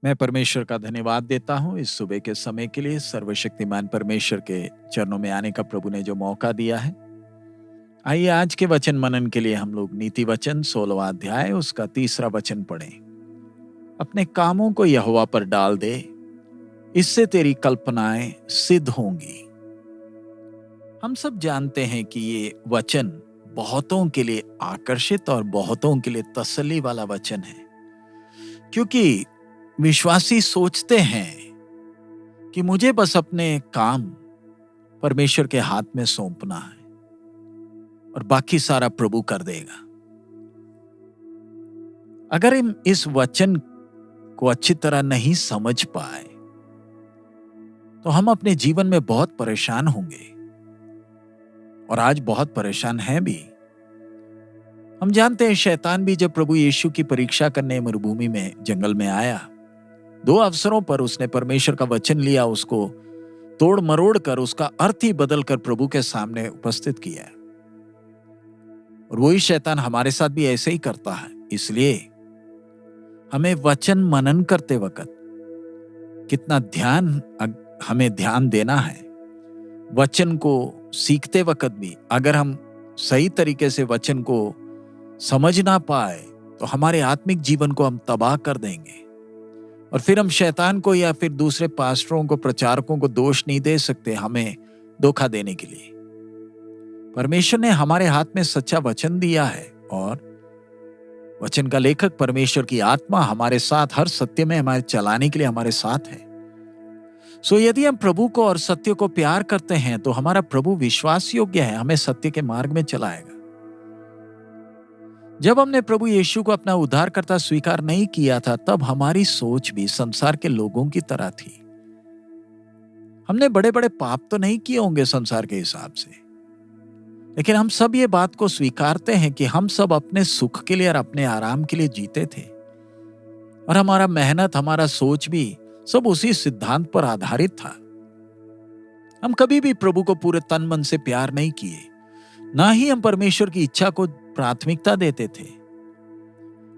मैं परमेश्वर का धन्यवाद देता हूँ इस सुबह के समय के लिए। सर्वशक्तिमान परमेश्वर के चरणों में आने का प्रभु ने जो मौका दिया है। आइए आज के वचन मनन के लिए हम लोग नीति वचन 16वां अध्याय उसका 3रा वचन पढ़ें। अपने कामों को यहोवा पर डाल दे, इससे तेरी कल्पनाएं सिद्ध होंगी। हम सब जानते हैं कि ये वचन बहुतों के लिए आकर्षित और बहुतों के लिए तसल्ली वाला वचन है, क्योंकि विश्वासी सोचते हैं कि मुझे बस अपने काम परमेश्वर के हाथ में सौंपना है और बाकी सारा प्रभु कर देगा। अगर हम इस वचन को अच्छी तरह नहीं समझ पाए तो हम अपने जीवन में बहुत परेशान होंगे और आज बहुत परेशान हैं भी। हम जानते हैं शैतान भी जब प्रभु यीशु की परीक्षा करने मरुभूमि में जंगल में आया, 2 अवसरों पर उसने परमेश्वर का वचन लिया, उसको तोड़ मरोड़ कर उसका अर्थ ही बदल कर प्रभु के सामने उपस्थित किया। और वही शैतान हमारे साथ भी ऐसे ही करता है। इसलिए हमें वचन मनन करते वक्त कितना हमें ध्यान देना है। वचन को सीखते वक्त भी अगर हम सही तरीके से वचन को समझ ना पाए तो हमारे आत्मिक जीवन को हम तबाह कर देंगे और फिर हम शैतान को या फिर दूसरे पास्टरों को, प्रचारकों को दोष नहीं दे सकते हमें धोखा देने के लिए। परमेश्वर ने हमारे हाथ में सच्चा वचन दिया है और वचन का लेखक परमेश्वर की आत्मा हमारे साथ हर सत्य में हमारे चलाने के लिए हमारे साथ है। सो यदि हम प्रभु को और सत्य को प्यार करते हैं तो हमारा प्रभु विश्वास योग्य है, हमें सत्य के मार्ग में चलाएगा। जब हमने प्रभु यीशु को अपना उद्धारकर्ता स्वीकार नहीं किया था, तब हमारी सोच भी संसार के लोगों की तरह थी। हमने बड़े बड़े पाप तो नहीं किए होंगे संसार के हिसाब से, लेकिन हम सब ये बात को स्वीकारते हैं कि हम सब अपने सुख के लिए और अपने आराम के लिए जीते थे और हमारा मेहनत, हमारा सोच भी सब उसी सिद्धांत पर आधारित था। हम कभी भी प्रभु को पूरे तन मन से प्यार नहीं किए, ना ही हम परमेश्वर की इच्छा को प्राथमिकता देते थे।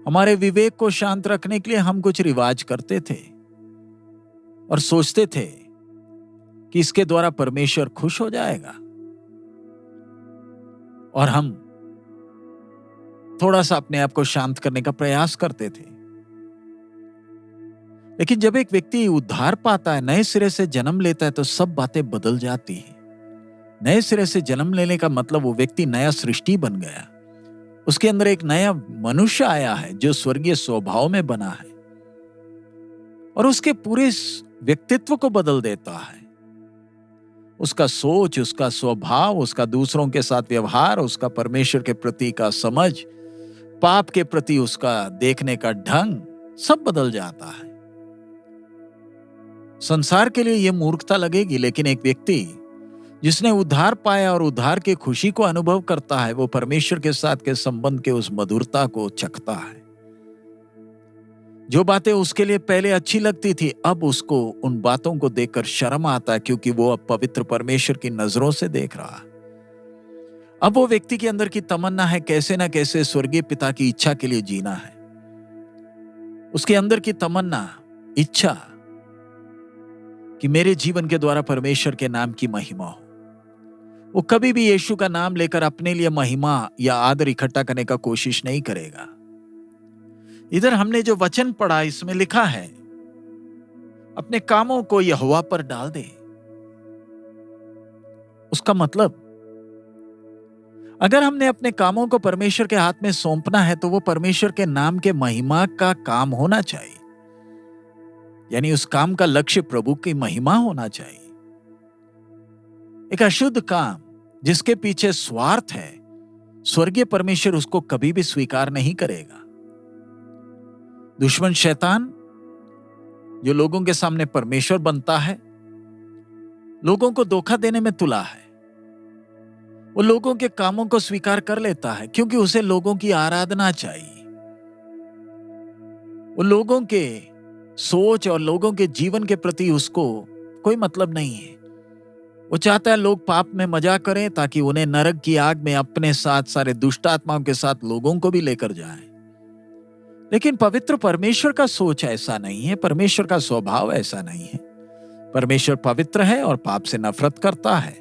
हमारे विवेक को शांत रखने के लिए हम कुछ रिवाज करते थे और सोचते थे कि इसके द्वारा परमेश्वर खुश हो जाएगा और हम थोड़ा सा अपने आप को शांत करने का प्रयास करते थे। लेकिन जब एक व्यक्ति उद्धार पाता है, नए सिरे से जन्म लेता है, तो सब बातें बदल जाती हैं। नए सिरे से जन्म लेने का मतलब वो व्यक्ति नया सृष्टि बन गया। उसके अंदर एक नया मनुष्य आया है जो स्वर्गीय स्वभाव में बना है और उसके पूरे व्यक्तित्व को बदल देता है। उसका सोच, उसका स्वभाव, उसका दूसरों के साथ व्यवहार, उसका परमेश्वर के प्रति का समझ, पाप के प्रति उसका देखने का ढंग सब बदल जाता है। संसार के लिए यह मूर्खता लगेगी, लेकिन एक व्यक्ति जिसने उद्धार पाया और उद्धार की खुशी को अनुभव करता है, वो परमेश्वर के साथ के संबंध के उस मधुरता को चखता है। जो बातें उसके लिए पहले अच्छी लगती थी, अब उसको उन बातों को देखकर शर्म आता है, क्योंकि वो अब पवित्र परमेश्वर की नजरों से देख रहा। अब वो व्यक्ति के अंदर की तमन्ना है कैसे ना कैसे स्वर्गीय पिता की इच्छा के लिए जीना है। उसके अंदर की तमन्ना, इच्छा कि मेरे जीवन के द्वारा परमेश्वर के नाम की महिमा हो। वो कभी भी यीशु का नाम लेकर अपने लिए महिमा या आदर इकट्ठा करने का कोशिश नहीं करेगा। इधर हमने जो वचन पढ़ा, इसमें लिखा है अपने कामों को यहोवा पर डाल दे। उसका मतलब अगर हमने अपने कामों को परमेश्वर के हाथ में सौंपना है तो वो परमेश्वर के नाम के महिमा का काम होना चाहिए। यानी उस काम का लक्ष्य प्रभु की महिमा होना चाहिए। एक अशुद्ध काम जिसके पीछे स्वार्थ है, स्वर्गीय परमेश्वर उसको कभी भी स्वीकार नहीं करेगा। दुश्मन शैतान जो लोगों के सामने परमेश्वर बनता है, लोगों को धोखा देने में तुला है। वो लोगों के कामों को स्वीकार कर लेता है क्योंकि उसे लोगों की आराधना चाहिए। वो लोगों के सोच और लोगों के जीवन के प्रति उसको कोई मतलब नहीं है। वो चाहता है लोग पाप में मजा करें ताकि उन्हें नरक की आग में अपने साथ सारे दुष्ट आत्माओं के साथ लोगों को भी लेकर जाए। लेकिन पवित्र परमेश्वर का सोच ऐसा नहीं है, परमेश्वर का स्वभाव ऐसा नहीं है। परमेश्वर पवित्र है और पाप से नफरत करता है।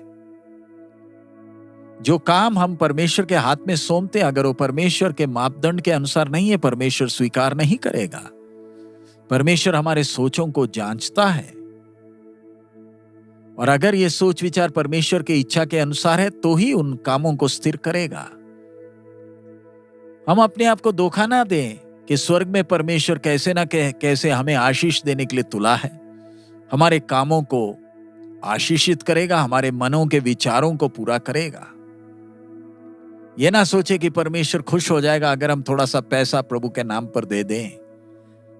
जो काम हम परमेश्वर के हाथ में सौंपते, अगर वो परमेश्वर के मापदंड के अनुसार नहीं है, परमेश्वर स्वीकार नहीं करेगा। परमेश्वर हमारे सोचों को जांचता है, और अगर ये सोच विचार परमेश्वर की इच्छा के अनुसार है तो ही उन कामों को स्थिर करेगा। हम अपने आप को धोखा ना दें कि स्वर्ग में परमेश्वर कैसे ना कैसे हमें आशीष देने के लिए तुला है, हमारे कामों को आशीषित करेगा, हमारे मनों के विचारों को पूरा करेगा। ये ना सोचे कि परमेश्वर खुश हो जाएगा अगर हम थोड़ा सा पैसा प्रभु के नाम पर दे दें।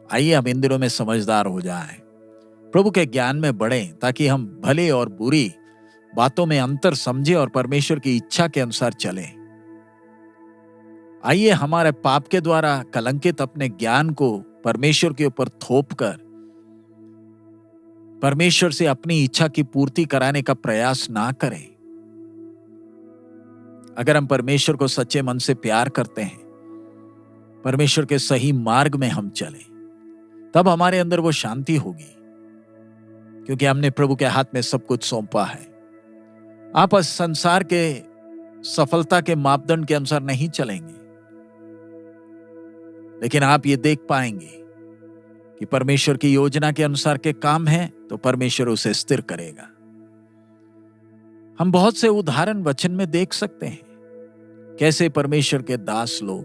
आइए हम इन दिनों में समझदार हो जाएं, प्रभु के ज्ञान में बढ़ें, ताकि हम भले और बुरी बातों में अंतर समझें और परमेश्वर की इच्छा के अनुसार चलें। आइए हमारे पाप के द्वारा कलंकित अपने ज्ञान को परमेश्वर के ऊपर थोपकर परमेश्वर से अपनी इच्छा की पूर्ति कराने का प्रयास ना करें। अगर हम परमेश्वर को सच्चे मन से प्यार करते हैं, परमेश्वर के सही मार्ग में हम चलें, तब हमारे अंदर वो शांति होगी, क्योंकि हमने प्रभु के हाथ में सब कुछ सौंपा है। आप इस संसार के सफलता के मापदंड के अनुसार नहीं चलेंगे, लेकिन आप ये देख पाएंगे कि परमेश्वर की योजना के अनुसार के काम है तो परमेश्वर उसे स्थिर करेगा। हम बहुत से उदाहरण वचन में देख सकते हैं कैसे परमेश्वर के दास लोग,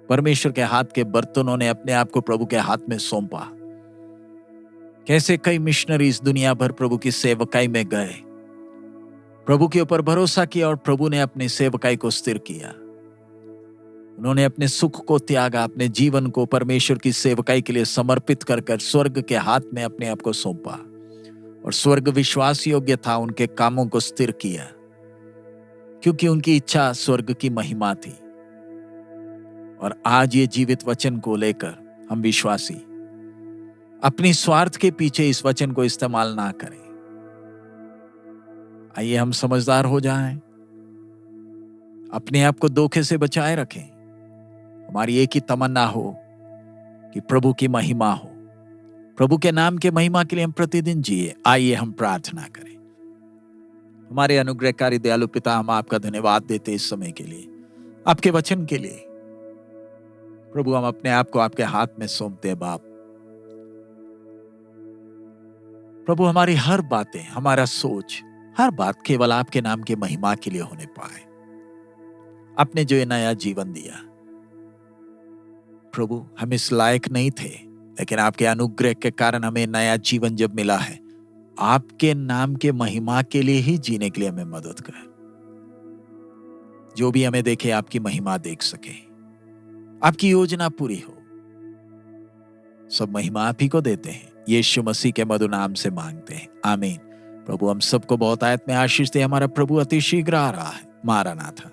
परमेश्वर के हाथ के बर्तनों ने अपने आप को प्रभु के हाथ में सौंपा। कैसे कई मिशनरीज दुनिया भर प्रभु की सेवकाई में गए, प्रभु के ऊपर भरोसा किया और प्रभु ने अपनी सेवकाई को स्थिर किया। उन्होंने अपने सुख को त्यागा, अपने जीवन को परमेश्वर की सेवकाई के लिए समर्पित कर स्वर्ग के हाथ में अपने आप को सौंपा, और स्वर्ग विश्वास योग्य था, उनके कामों को स्थिर किया, क्योंकि उनकी इच्छा स्वर्ग की महिमा थी। और आज ये जीवित वचन को लेकर हम विश्वासी अपनी स्वार्थ के पीछे इस वचन को इस्तेमाल ना करें। आइए हम समझदार हो जाएं, अपने आप को धोखे से बचाए रखें। हमारी एक ही तमन्ना हो कि प्रभु की महिमा हो, प्रभु के नाम के महिमा के लिए हम प्रतिदिन जिए। आइए हम प्रार्थना करें। हमारे अनुग्रहकारी दयालु पिता, हम आपका धन्यवाद देते इस समय के लिए, आपके वचन के लिए। प्रभु, हम अपने आप को आपके हाथ में सौंपते हैं बाप। प्रभु, हमारी हर बातें, हमारा सोच, हर बात केवल आपके नाम की महिमा के लिए होने पाए। आपने जो ये नया जीवन दिया प्रभु, हम इस लायक नहीं थे, लेकिन आपके अनुग्रह के कारण हमें नया जीवन जब मिला है, आपके नाम के महिमा के लिए ही जीने के लिए हमें मदद कर। जो भी हमें देखे आपकी महिमा देख सके, आपकी योजना पूरी हो। सब महिमा आप ही को देते हैं, यीशु मसीह के मधुर नाम से मांगते हैं, आमीन। प्रभु हम सबको बहुत आयत में आशीष दे। हमारा प्रभु अति शीघ्र आ रहा है। मारा ना था।